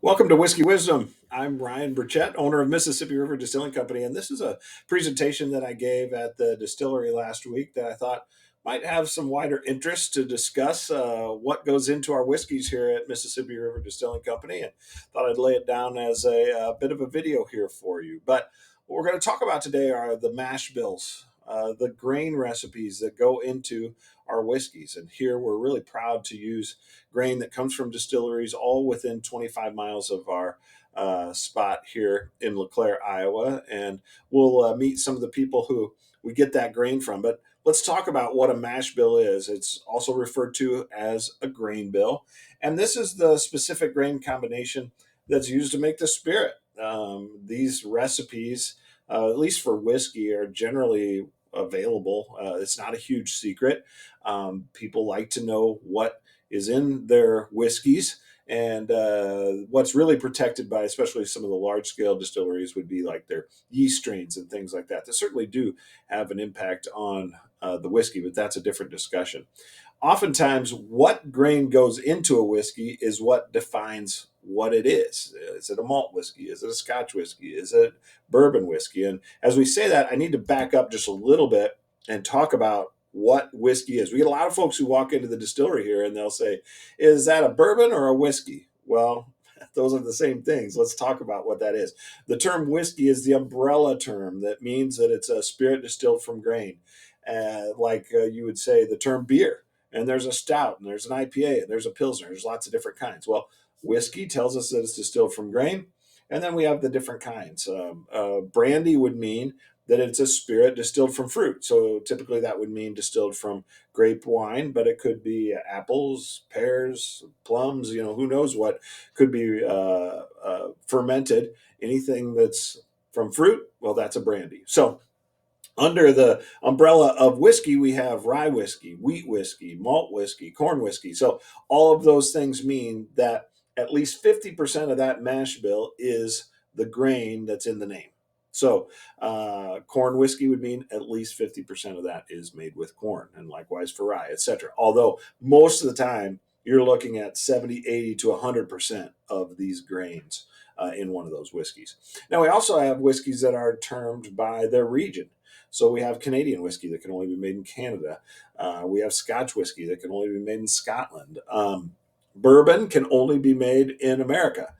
Welcome to Whiskey Wisdom. I'm Ryan Burchett, owner of Mississippi River Distilling Company, and this is a presentation that I gave at the distillery last week that I thought might have some wider interest to discuss what goes into our whiskeys here at Mississippi River Distilling Company, and thought I'd lay it down as a bit of a video here for you. But what we're going to talk about today are the mash bills, the grain recipes that go into our whiskeys, and here we're really proud to use grain that comes from distilleries all within 25 miles of our spot here in LeClaire, Iowa. And we'll meet some of the people who we get that grain from. But let's talk about what a mash bill is. It's also referred to as a grain bill. And this is the specific grain combination that's used to make the spirit. These recipes, at least for whiskey, are generally available. It's not a huge secret. People like to know what is in their whiskeys. And what's really protected by, especially some of the large scale distilleries, would be like their yeast strains and things like that. That certainly do have an impact on the whiskey, but that's a different discussion. Oftentimes, what grain goes into a whiskey is what defines what it is. Is it a malt whiskey? Is it a Scotch whiskey? Is it bourbon whiskey? And as we say that, I need to back up just a little bit and talk about what whiskey is. We get a lot of folks who walk into the distillery here and they'll say, "Is that a bourbon or a whiskey?" Well, those are the same things. Let's talk about what that is. The term whiskey is the umbrella term that means that it's a spirit distilled from grain. Like you would say the term beer, and there's a stout, and there's an IPA, and there's a pilsner. There's lots of different kinds. Well, whiskey tells us that it's distilled from grain, and then we have the different kinds. Brandy would mean that it's a spirit distilled from fruit. So typically that would mean distilled from grape wine, but it could be apples, pears, plums, who knows what could be fermented. Anything that's from fruit, well, that's a brandy. So under the umbrella of whiskey, we have rye whiskey, wheat whiskey, malt whiskey, corn whiskey. So all of those things mean that at least 50% of that mash bill is the grain that's in the name. So corn whiskey would mean at least 50% of that is made with corn, and likewise for rye, etc. Although most of the time you're looking at 70, 80 to 100% of these grains in one of those whiskeys. Now we also have whiskeys that are termed by their region. So we have Canadian whiskey that can only be made in Canada. We have Scotch whiskey that can only be made in Scotland. Bourbon can only be made in America.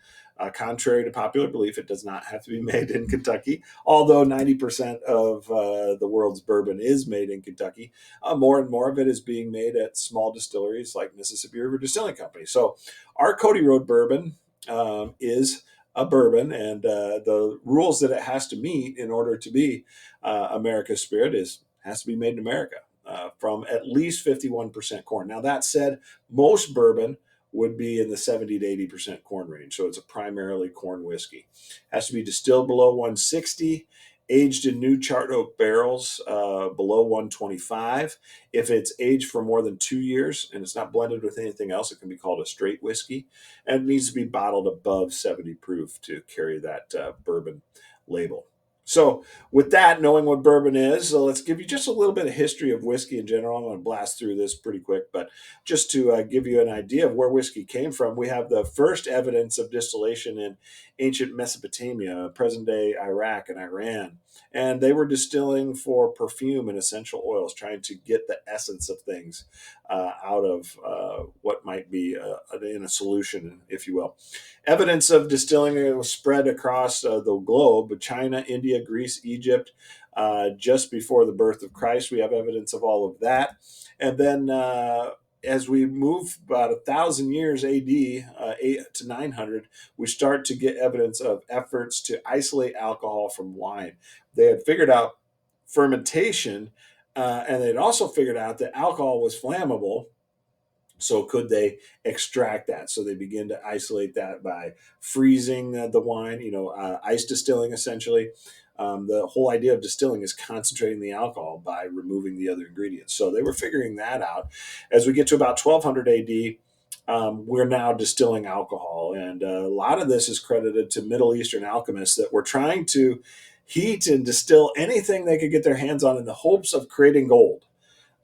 Contrary to popular belief, it does not have to be made in Kentucky, although 90% of the world's bourbon is made in Kentucky. More and more of it is being made at small distilleries like Mississippi River Distilling Company. So our Cody Road bourbon is a bourbon, and the rules that it has to meet in order to be America's spirit has to be made in America from at least 51% corn. Now that said, most bourbon would be in the 70 to 80% corn range. So it's a primarily corn whiskey. Has to be distilled below 160, aged in new charred oak barrels below 125. If it's aged for more than 2 years and it's not blended with anything else, it can be called a straight whiskey. And it needs to be bottled above 70 proof to carry that bourbon label. So, with that, knowing what bourbon is, so let's give you just a little bit of history of whiskey in general. I'm going to blast through this pretty quick, but just to give you an idea of where whiskey came from, we have the first evidence of distillation in ancient Mesopotamia, present day Iraq and Iran. And they were distilling for perfume and essential oils, trying to get the essence of things out of what might be in a solution, if you will. Evidence of distilling was spread across the globe: China, India, Greece, Egypt. Just before the birth of Christ, we have evidence of all of that. And then as we move about 1,000 years AD, 8 to 900, we start to get evidence of efforts to isolate alcohol from wine. They had figured out fermentation, and they'd also figured out that alcohol was flammable. So could they extract that? So they begin to isolate that by freezing the wine, ice distilling essentially. The whole idea of distilling is concentrating the alcohol by removing the other ingredients. So they were figuring that out. As we get to about 1200 AD, we're now distilling alcohol. And a lot of this is credited to Middle Eastern alchemists that were trying to heat and distill anything they could get their hands on in the hopes of creating gold.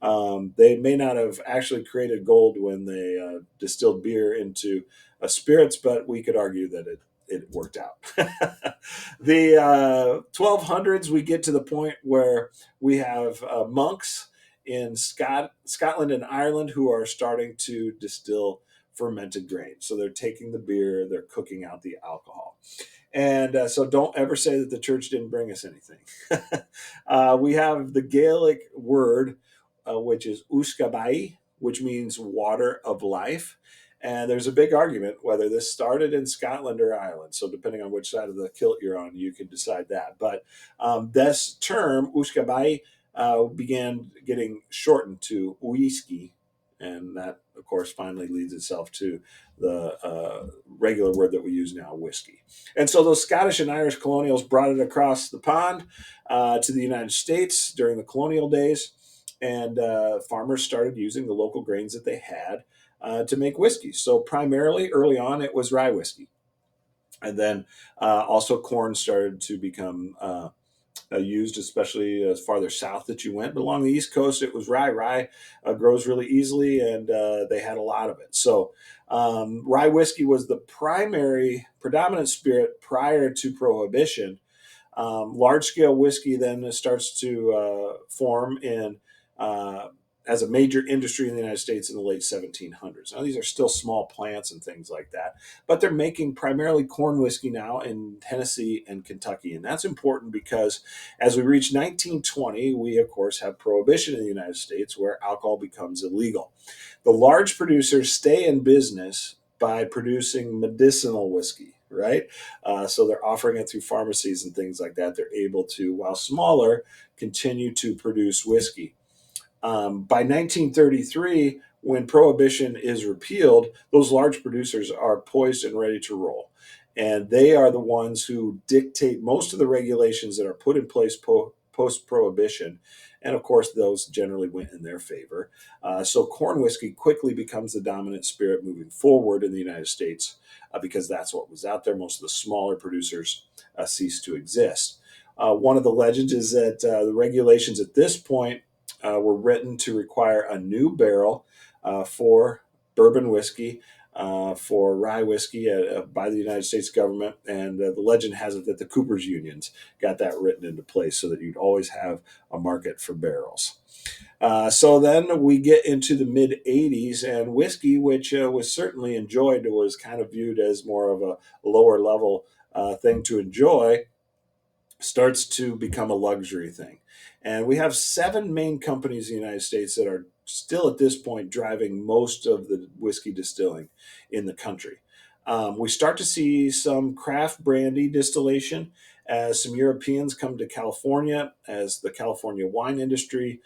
They may not have actually created gold when they distilled beer into spirits, but we could argue that it worked out. The 1200s, we get to the point where we have monks in Scotland and Ireland who are starting to distill fermented grain. So they're taking the beer, they're cooking out the alcohol. And so don't ever say that the church didn't bring us anything. We have the Gaelic word, which is uskabai, which means water of life. And there's a big argument whether this started in Scotland or Ireland. So depending on which side of the kilt you're on, you can decide that. But this term, uskabai, began getting shortened to whiskey. And that, of course, finally leads itself to the regular word that we use now, whiskey. And so those Scottish and Irish colonials brought it across the pond to the United States during the colonial days. And farmers started using the local grains that they had to make whiskey. So primarily early on, it was rye whiskey. And then also corn started to become used, especially as farther south that you went. But along the East Coast, it was rye. Rye grows really easily, and they had a lot of it. So rye whiskey was the predominant spirit prior to Prohibition. Large scale whiskey then starts to form in as a major industry in the United States in the late 1700s. Now, these are still small plants and things like that, but they're making primarily corn whiskey now in Tennessee and Kentucky. And that's important because as we reach 1920, we, of course, have prohibition in the United States where alcohol becomes illegal. The large producers stay in business by producing medicinal whiskey, right? So they're offering it through pharmacies and things like that. They're able to, while smaller, continue to produce whiskey. By 1933, when prohibition is repealed, those large producers are poised and ready to roll. And they are the ones who dictate most of the regulations that are put in place post prohibition. And of course, those generally went in their favor. So corn whiskey quickly becomes the dominant spirit moving forward in the United States because that's what was out there. Most of the smaller producers ceased to exist. One of the legends is that the regulations at this point were written to require a new barrel for bourbon whiskey, for rye whiskey by the United States government. And the legend has it that the Coopers Unions got that written into place so that you'd always have a market for barrels. So then we get into the mid 80s, and whiskey, which was certainly enjoyed, was kind of viewed as more of a lower level thing to enjoy, starts to become a luxury thing. And we have 7 main companies in the United States that are still at this point driving most of the whiskey distilling in the country. We start to see some craft brandy distillation as some Europeans come to California, as the California wine industry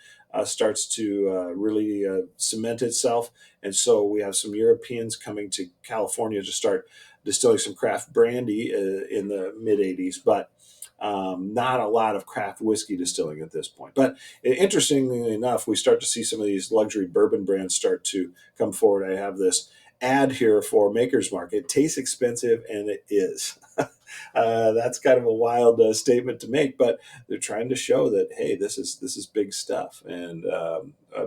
starts to really cement itself. And so we have some Europeans coming to California to start distilling some craft brandy in the mid 80s. But not a lot of craft whiskey distilling at this point. But interestingly enough, we start to see some of these luxury bourbon brands start to come forward. I have this ad here for Maker's Mark. It tastes expensive, and it is. That's kind of a wild statement to make, but they're trying to show that, hey, this is big stuff. And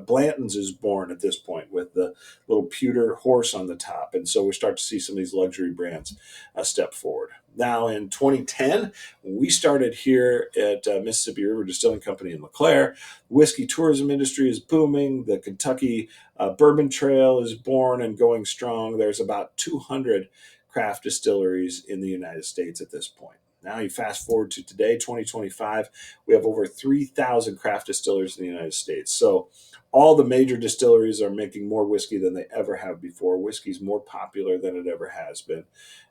Blanton's is born at this point with the little pewter horse on the top, and so we start to see some of these luxury brands step forward. Now, in 2010, we started here at Mississippi River Distilling Company in LeClaire. Whiskey tourism industry is booming. The Kentucky Bourbon Trail is born and going strong. There's about 200 craft distilleries in the United States at this point. Now you fast forward to today, 2025, we have over 3,000 craft distillers in the United States. So all the major distilleries are making more whiskey than they ever have before. Whiskey's more popular than it ever has been.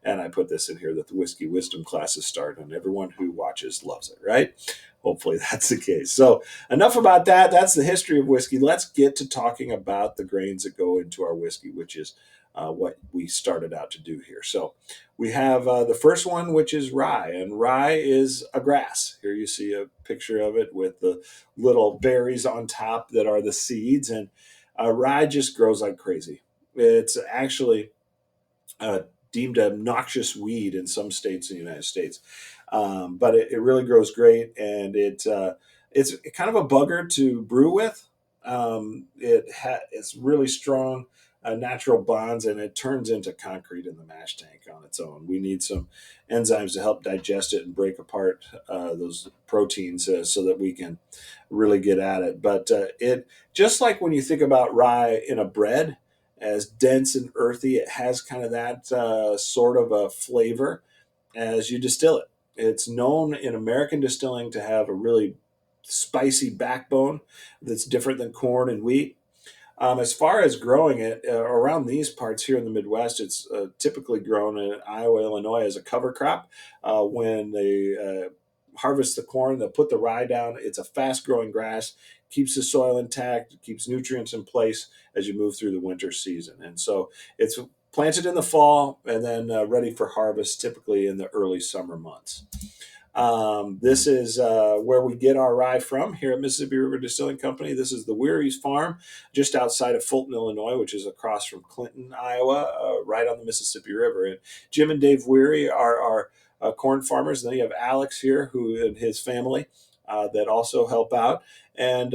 And I put this in here that the whiskey wisdom classes start and everyone who watches loves it, right? Hopefully that's the case. So enough about that. That's the history of whiskey. Let's get to talking about the grains that go into our whiskey, which is what we started out to do here. So we have the first one, which is rye, and rye is a grass. Here you see a picture of it with the little berries on top that are the seeds, and rye just grows like crazy. It's actually deemed a noxious weed in some states in the United States, but it really grows great, and it's kind of a bugger to brew with. It's really strong natural bonds, and it turns into concrete in the mash tank on its own. We need some enzymes to help digest it and break apart those proteins so that we can really get at it. But it just like when you think about rye in a bread, as dense and earthy, it has kind of that sort of a flavor as you distill it. It's known in American distilling to have a really spicy backbone that's different than corn and wheat. As far as growing it around these parts here in the Midwest, it's typically grown in Iowa, Illinois as a cover crop. When they harvest the corn, they'll put the rye down. It's a fast growing grass, keeps the soil intact, keeps nutrients in place as you move through the winter season. And so it's planted in the fall and then ready for harvest typically in the early summer months. This is where we get our rye from here at Mississippi River Distilling Company. This is the Weary's Farm, just outside of Fulton, Illinois, which is across from Clinton, Iowa, right on the Mississippi River. And Jim and Dave Weary are our corn farmers. And then you have Alex here, who and his family that also help out. And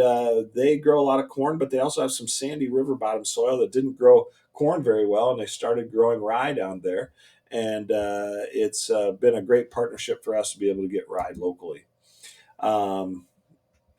they grow a lot of corn, but they also have some sandy river bottom soil that didn't grow corn very well, and they started growing rye down there. And it's been a great partnership for us to be able to get rye locally. Um,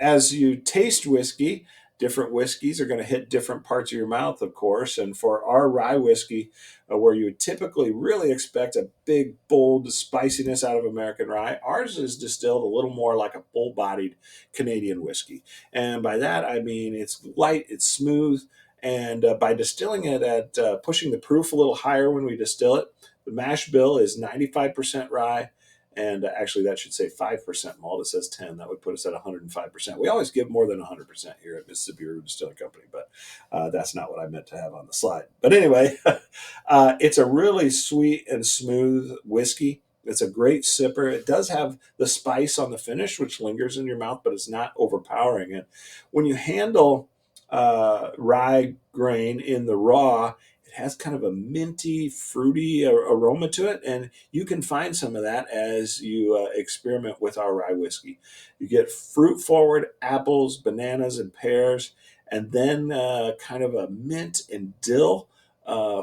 as you taste whiskey, different whiskeys are going to hit different parts of your mouth, of course. And for our rye whiskey, where you would typically really expect a big, bold spiciness out of American rye, ours is distilled a little more like a full bodied Canadian whiskey. And by that, I mean it's light, it's smooth. And by distilling it at pushing the proof a little higher when we distill it, the mash bill is 95% rye, and actually that should say 5% malt. It says 10. That would put us at 105%. We always give more than 100% here at Mississippi River Distilling Company, but that's not what I meant to have on the slide. But anyway, it's a really sweet and smooth whiskey. It's a great sipper. It does have the spice on the finish, which lingers in your mouth, but it's not overpowering. And when you handle rye grain in the raw, it has kind of a minty, fruity aroma to it, and you can find some of that as you experiment with our rye whiskey. You get fruit forward apples, bananas, and pears, and then kind of a mint and dill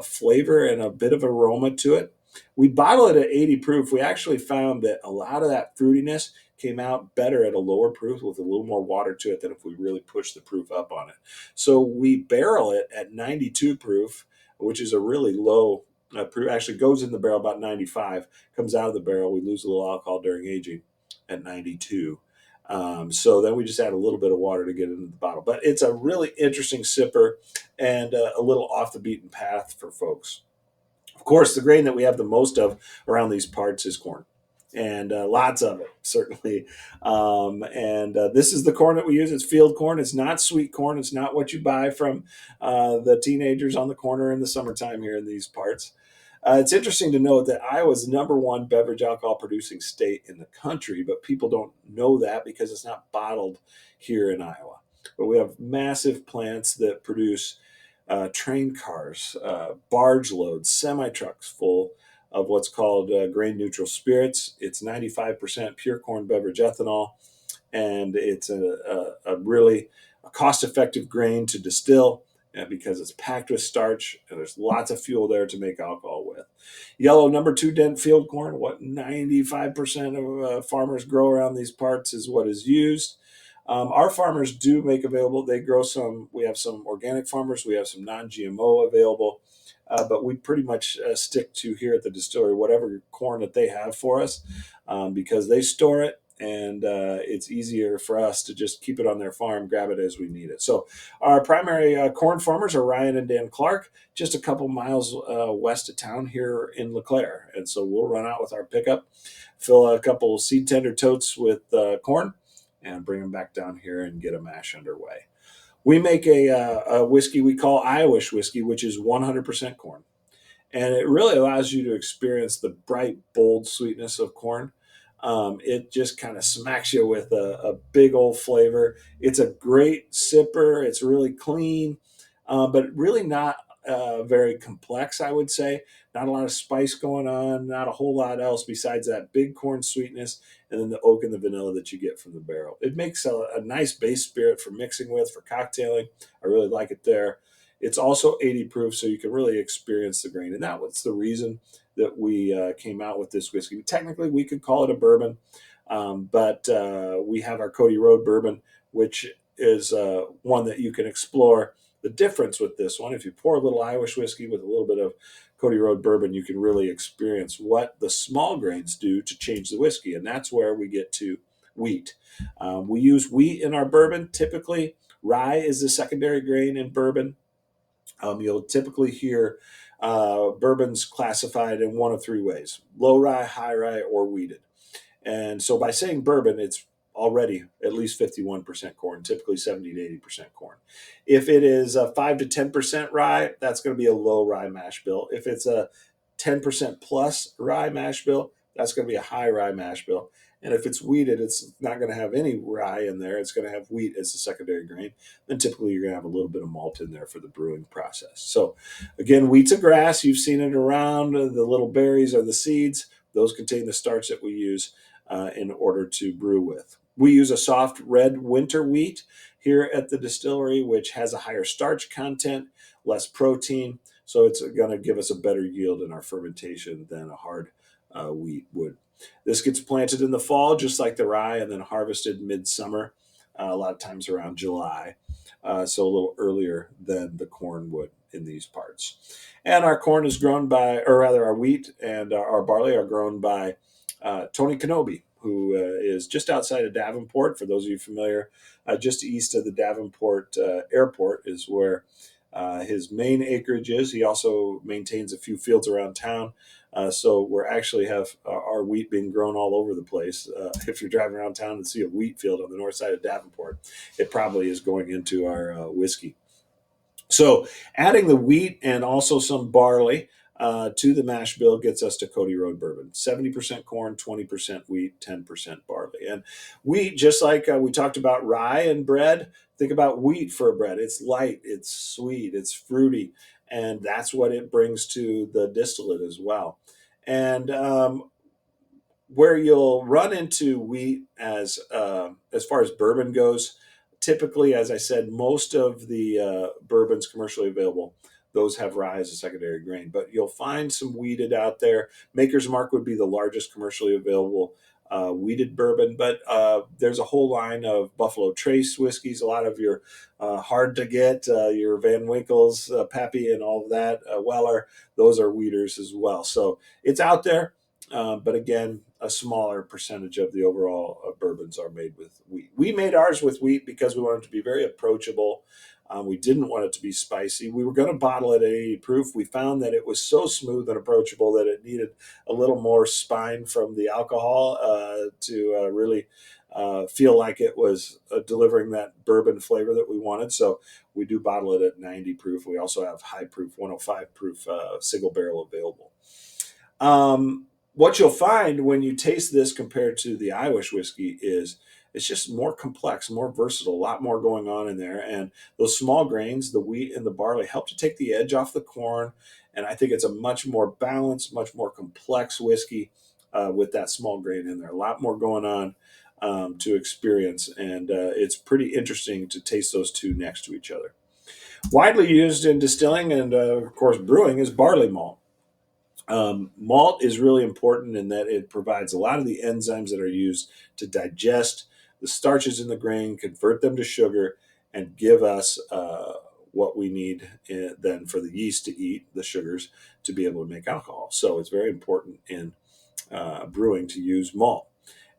flavor and a bit of aroma to it. We bottle it at 80 proof. We actually found that a lot of that fruitiness came out better at a lower proof with a little more water to it than if we really pushed the proof up on it. So we barrel it at 92 proof, which is a really low proof. Actually goes in the barrel about 95, comes out of the barrel. We lose a little alcohol during aging at 92. So then we just add a little bit of water to get it into the bottle. But it's a really interesting sipper and a little off the beaten path for folks. Of course, the grain that we have the most of around these parts is corn, and lots of it, certainly. And this is the corn that we use. It's field corn. It's not sweet corn. It's not what you buy from the teenagers on the corner in the summertime here in these parts. It's interesting to note that Iowa is the number one beverage alcohol producing state in the country, but people don't know that because it's not bottled here in Iowa. But we have massive plants that produce train cars, barge loads, semi trucks full of what's called grain neutral spirits. It's 95% pure corn beverage ethanol, and it's a really cost effective grain to distill because it's packed with starch and there's lots of fuel there to make alcohol with. Yellow number two dent field corn, what 95% of farmers grow around these parts is what is used. Our farmers do make available. They grow some. We have some organic farmers. We have some non-GMO available, but we pretty much stick to here at the distillery whatever corn that they have for us, because they store it, and it's easier for us to just keep it on their farm, grab it as we need it. So our primary corn farmers are Ryan and Dan Clark, just a couple miles west of town here in LeClaire, and so we'll run out with our pickup, fill a couple seed tender totes with corn, and bring them back down here and get a mash underway. We make a whiskey we call Iowish whiskey, which is 100% corn. And it really allows you to experience the bright, bold sweetness of corn. It just kind of smacks you with a big old flavor. It's a great sipper. It's really clean, but really not very complex, I would say. Not a lot of spice going on, not a whole lot else besides that big corn sweetness and then the oak and the vanilla that you get from the barrel. It makes a nice base spirit for mixing with, for cocktailing. I really like it there. It's also 80 proof, so you can really experience the grain. And that was the reason that we came out with this whiskey. Technically, we could call it a bourbon, but we have our Cody Road bourbon, which is one that you can explore. The difference with this one, if you pour a little Irish whiskey with a little bit of Cody Road bourbon, you can really experience what the small grains do to change the whiskey. And that's where we get to wheat. We use wheat in our bourbon. Typically, rye is the secondary grain in bourbon. You'll typically hear bourbons classified in one of three ways: low rye, high rye, or wheated. And so by saying bourbon, it's already at least 51% corn, typically 70 to 80% corn. If it is a 5 to 10% rye, that's going to be a low rye mash bill. If it's a 10% plus rye mash bill, that's going to be a high rye mash bill. And if it's wheated, it's not going to have any rye in there. It's going to have wheat as the secondary grain. Then typically you're going to have a little bit of malt in there for the brewing process. So again, wheat's a grass. You've seen it around. The little berries are the seeds. Those contain the starch that we use in order to brew with. We use a soft red winter wheat here at the distillery, which has a higher starch content, less protein. So it's going to give us a better yield in our fermentation than a hard wheat would. This gets planted in the fall, just like the rye, and then harvested midsummer, a lot of times around July. So a little earlier than the corn would in these parts. And our corn is grown by, or rather, our wheat and our barley are grown by Tony Kenobi, who is just outside of Davenport. For those of you familiar, just east of the Davenport airport is where his main acreage is. He also maintains a few fields around town. So we actually have our wheat being grown all over the place. If you're driving around town and see a wheat field on the north side of Davenport, it probably is going into our whiskey. So adding the wheat and also some barley to the mash bill gets us to Cody Road bourbon. 70% corn, 20% wheat, 10% barley. And wheat, just like we talked about rye and bread, think about wheat for a bread. It's light, it's sweet, it's fruity, and that's what it brings to the distillate as well. And where you'll run into wheat as far as bourbon goes, typically, as I said, most of the bourbons commercially available, those have rye as a secondary grain. But you'll find some wheated out there. Maker's Mark would be the largest commercially available wheated bourbon, but there's a whole line of Buffalo Trace whiskeys. A lot of your hard to get, your Van Winkles, Pappy, and all of that, Weller, those are wheaters as well. So it's out there. But again, a smaller percentage of the overall bourbons are made with wheat. We made ours with wheat because we wanted it to be very approachable. We didn't want it to be spicy. We were going to bottle it at 80 proof. We found that it was so smooth and approachable that it needed a little more spine from the alcohol to really feel like it was delivering that bourbon flavor that we wanted. So we do bottle it at 90 proof. We also have high proof, 105 proof single barrel available. What you'll find when you taste this compared to the Irish whiskey is it's just more complex, more versatile, a lot more going on in there. And those small grains, the wheat and the barley, help to take the edge off the corn. And I think it's a much more balanced, much more complex whiskey with that small grain in there. A lot more going on to experience. And it's pretty interesting to taste those two next to each other. Widely used in distilling and, of course, brewing is barley malt. Malt is really important in that it provides a lot of the enzymes that are used to digest the starches in the grain, convert them to sugar, and give us what we need then for the yeast to eat the sugars to be able to make alcohol. So it's very important in brewing to use malt.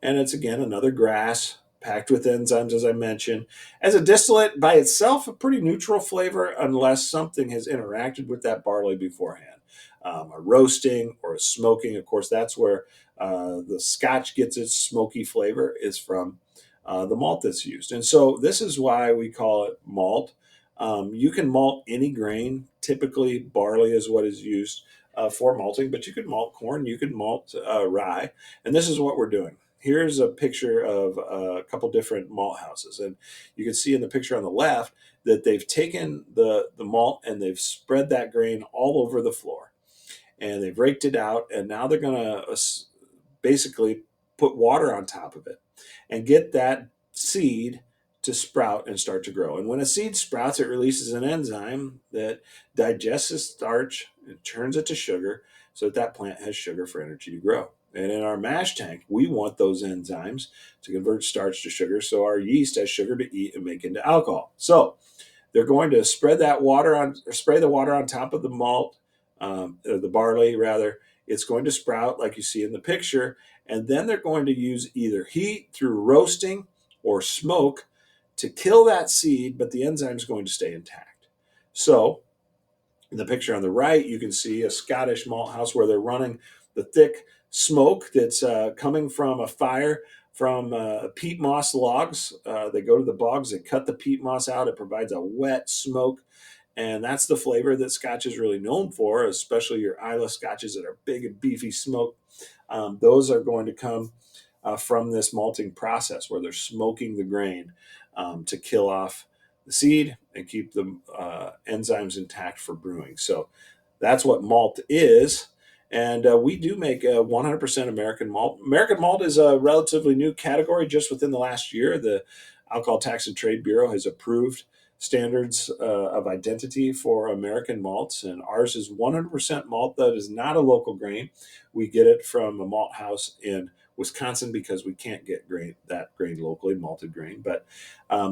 And it's, again, another grass packed with enzymes, as I mentioned. As a distillate by itself, a pretty neutral flavor unless something has interacted with that barley beforehand. A roasting or a smoking, of course, that's where the Scotch gets its smoky flavor, is from the malt that's used. And so this is why we call it malt. You can malt any grain. Typically, barley is what is used for malting, but you could malt corn, you could malt rye. And this is what we're doing. here's a picture of a couple different malt houses. And you can see in the picture on the left that they've taken the malt and they've spread that grain all over the floor. And they've raked it out. And now they're going to basically put water on top of it and get that seed to sprout and start to grow. And when a seed sprouts, it releases an enzyme that digests the starch and turns it to sugar so that that plant has sugar for energy to grow. And in our mash tank, we want those enzymes to convert starch to sugar so our yeast has sugar to eat and make into alcohol. So they're going to spread that water on, or spray the water on top of the malt, the barley rather. It's going to sprout like you see in the picture, and then they're going to use either heat through roasting or smoke to kill that seed, but the enzyme is going to stay intact. So in the picture on the right, you can see a Scottish malt house where they're running the thick smoke that's coming from a fire from peat moss logs. They go to the bogs, they cut the peat moss out. It provides a wet smoke. And that's the flavor that Scotch is really known for, especially your Islay Scotches that are big and beefy smoke. Those are going to come from this malting process where they're smoking the grain to kill off the seed and keep the enzymes intact for brewing. So that's what malt is. And we do make a 100% American malt. American malt is a relatively new category just within the last year. The Alcohol Tax and Trade Bureau has approved standards of identity for American malts, and ours is 100% malt. That is not a local grain. We get it from a malt house in Wisconsin because we can't get that grain locally, malted grain. But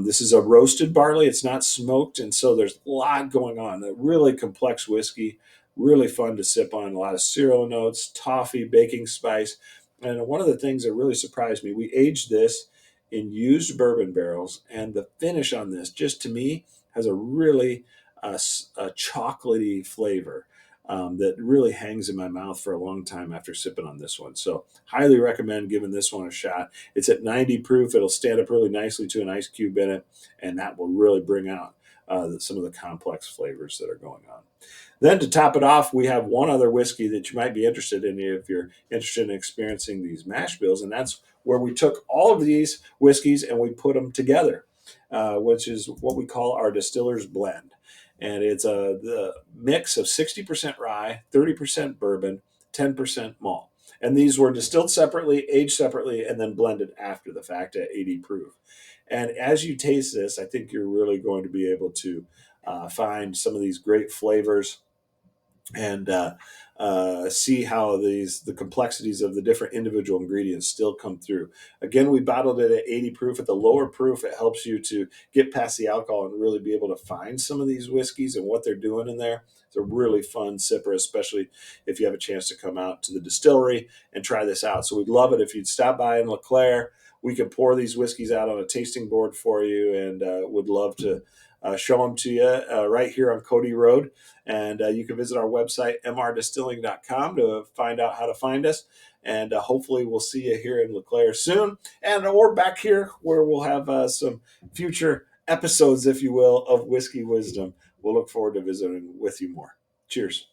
this is a roasted barley. It's not smoked, and so there's a lot going on. A really complex whiskey, really fun to sip on. A lot of cereal notes, toffee, baking spice. And one of the things that really surprised me, we aged this in used bourbon barrels, and the finish on this, just to me, has a really a chocolatey flavor that really hangs in my mouth for a long time after sipping on this one. So highly recommend giving this one a shot. It's at 90 proof. It'll stand up really nicely to an ice cube in it, and that will really bring out some of the complex flavors that are going on. Then to top it off, we have one other whiskey that you might be interested in if you're interested in experiencing these mash bills, and that's where we took all of these whiskeys and we put them together, which is what we call our distiller's blend. And it's the mix of 60% rye, 30% bourbon, 10% malt. And these were distilled separately, aged separately, and then blended after the fact at 80 proof. And as you taste this, I think you're really going to be able to find some of these great flavors and see how the complexities of the different individual ingredients still come through. Again, we bottled it at 80 proof. At the lower proof, it helps you to get past the alcohol and really be able to find some of these whiskeys and what they're doing in there. It's a really fun sipper, especially if you have a chance to come out to the distillery and try this out. So we'd love it if you'd stop by in LeClaire. We can pour these whiskeys out on a tasting board for you, and would love to show them to you right here on Cody Road. And you can visit our website, mrdistilling.com, to find out how to find us. And hopefully we'll see you here in LeClaire soon, and or back here where we'll have some future episodes, if you will, of Whiskey Wisdom. We'll look forward to visiting with you more. Cheers.